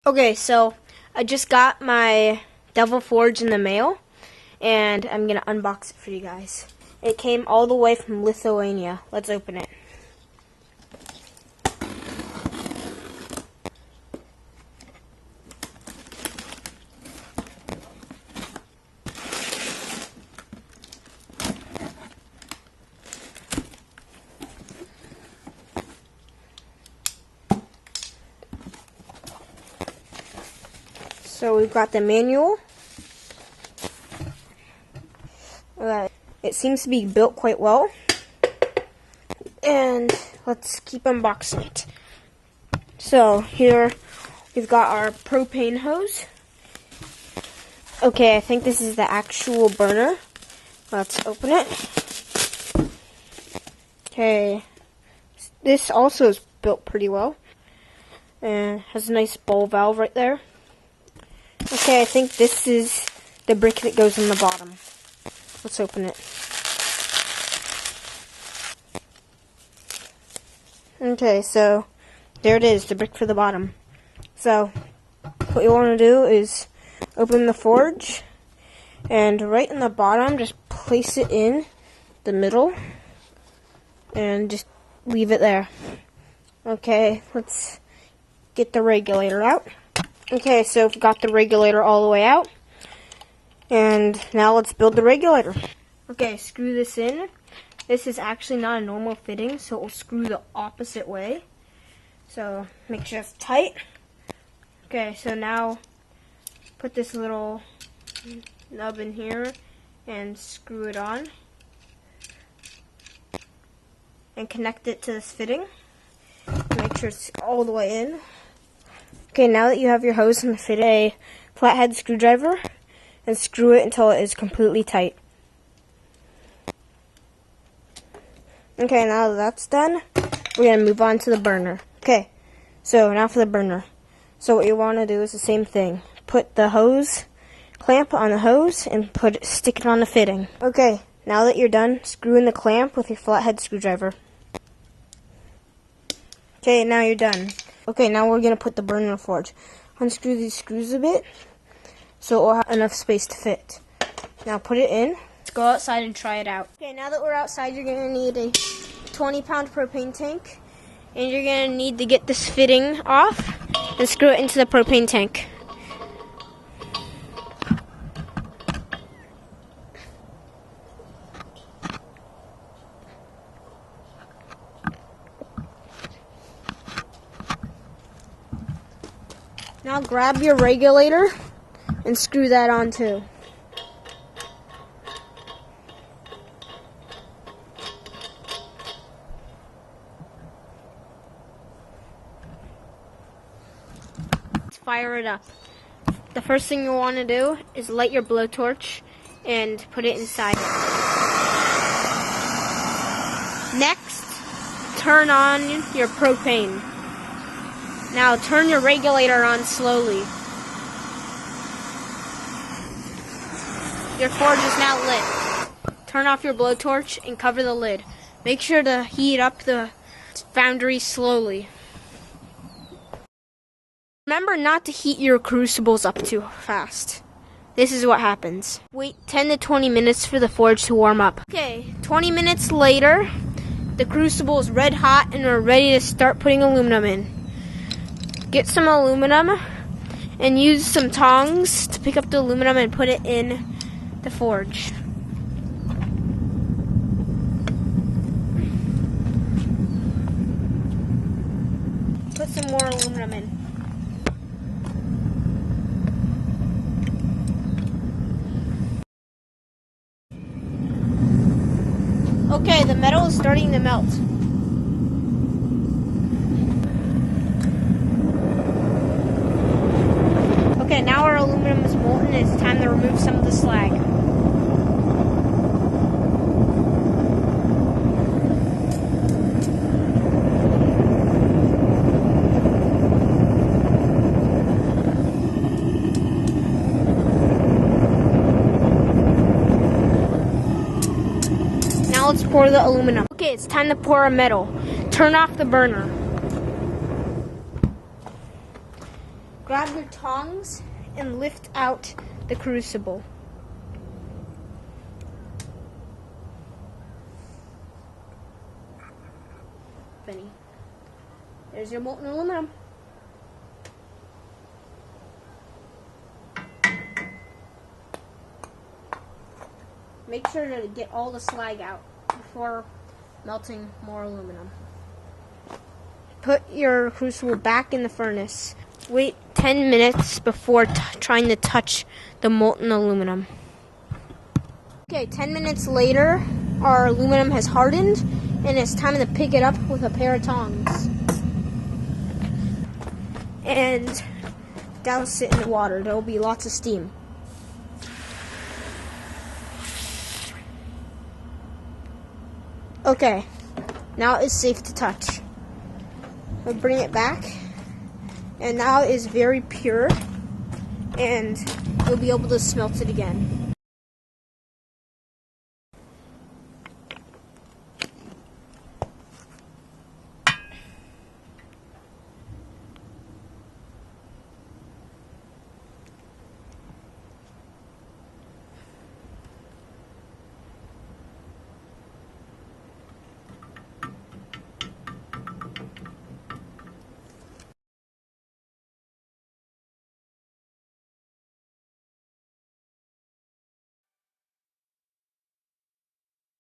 Okay, so I just got my Devil Forge in the mail, and I'm going to unbox it for you guys. It came all the way from Lithuania. Let's open it. So we've got the manual. It seems to be built quite well. And let's keep unboxing it. So here we've got our propane hose. Okay, I think this is the actual burner. Let's open it. Okay, this also is built pretty well. And has a nice ball valve right there. Okay, I think this is the brick that goes in the bottom. Let's open it. Okay, so there it is, the brick for the bottom. So what you want to do is open the forge, and right in the bottom, just place it in the middle, and just leave it there. Okay, let's get the regulator out. Okay, so we've got the regulator all the way out, and now let's build the regulator. Okay, screw this in. This is actually not a normal fitting, so it will screw the opposite way. So make sure it's tight. Okay, so now put this little nub in here and screw it on. And connect it to this fitting. Make sure it's all the way in. Okay, now that you have your hose and fit a flathead screwdriver and screw it until it is completely tight. Okay, now that that's done, we're going to move on to the burner. Okay, so now for the burner. So what you want to do is the same thing. Put the hose clamp on the hose and stick it on the fitting. Okay, now that you're done, screw in the clamp with your flathead screwdriver. Okay, now you're done. Okay, now we're going to put the burner in the forge. Unscrew these screws a bit so it will have enough space to fit. Now put it in. Let's go outside and try it out. Okay, now that we're outside, you're going to need a 20-pound propane tank. And you're going to need to get this fitting off and screw it into the propane tank. Now grab your regulator and screw that on too. Let's fire it up. The first thing you want to do is light your blowtorch and put it inside it. Next, turn on your propane. Now turn your regulator on slowly. Your forge is now lit. Turn off your blowtorch and cover the lid. Make sure to heat up the foundry slowly. Remember not to heat your crucibles up too fast. This is what happens. Wait 10 to 20 minutes for the forge to warm up. Okay, 20 minutes later, the crucible is red hot and we're ready to start putting aluminum in. Get some aluminum and use some tongs to pick up the aluminum and put it in the forge. Put some more aluminum in. Okay, the metal is starting to melt. Okay, now our aluminum is molten and it's time to remove some of the slag. Now let's pour the aluminum. Okay, it's time to pour our metal. Turn off the burner. grab your tongs and lift out the crucible. There's your molten aluminum. Make sure to get all the slag out before melting more aluminum. Put your crucible back in the furnace. Wait 10 minutes before trying to touch the molten aluminum. Okay, 10 minutes later, our aluminum has hardened, and it's time to pick it up with a pair of tongs. And douse it in the water. There will be lots of steam. Okay, now it's safe to touch. We'll bring it back, and now it's very pure, and you'll be able to smelt it again.